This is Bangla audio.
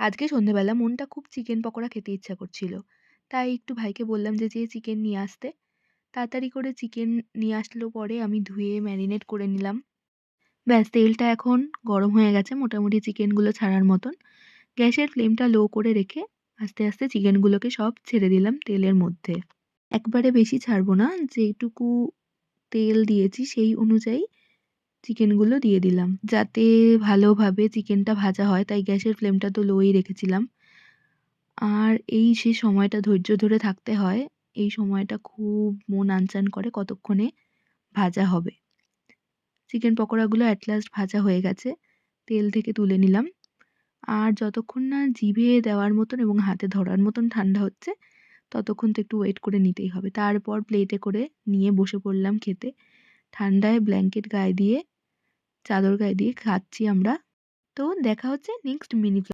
আজকে সন্ধ্যেবেলা মনটা খুব চিকেন পকোড়া খেতে ইচ্ছা করছিল। তাই একটু ভাইকে বললাম যে চিকেন নিয়ে আসতে। তাড়াতাড়ি করে চিকেন নিয়ে আসলো পরে আমি ধুয়ে ম্যারিনেট করে নিলাম। ব্যাস তেলটা এখন গরম হয়ে গেছে মোটামুটি চিকেনগুলো ছাড়ার মতন। গ্যাসের ফ্লেমটা লো করে রেখে আস্তে, আস্তে চিকেনগুলোকে সব ছেড়ে দিলাম তেলের মধ্যে। একবারে বেশি ছাড়বো না, যেইটুকু তেল দিয়েছি সেই অনুযায়ী চিকেনগুলো দিয়ে দিলাম। যাতে ভালোভাবে চিকেনটা ভাজা হয় তাই গ্যাসের ফ্লেমটা তো লোই রেখেছিলাম। আর এই যে সময়টা ধৈর্য ধরে থাকতে হয়, এই সময়টা খুব মন আনচান করে কতক্ষণে ভাজা হবে। চিকেন পকোড়াগুলো এট লাস্ট ভাজা হয়ে গেছে। তেল থেকে তুলে নিলাম। আর যতক্ষণ না জিভে দেওয়ার মতন এবং হাতে ধরার মতন ঠান্ডা হচ্ছে, ততক্ষণ তো একটু ওয়েট করে নিতেই হবে। তারপর প্লেটে করে নিয়ে বসে পড়লাম খেতে। ঠান্ডায় ব্ল্যাঙ্কেট গায়ে দিয়ে, চাদর গায়ে দিয়ে খাচ্ছি আমরা। তো দেখা হচ্ছে নেক্সট মিনি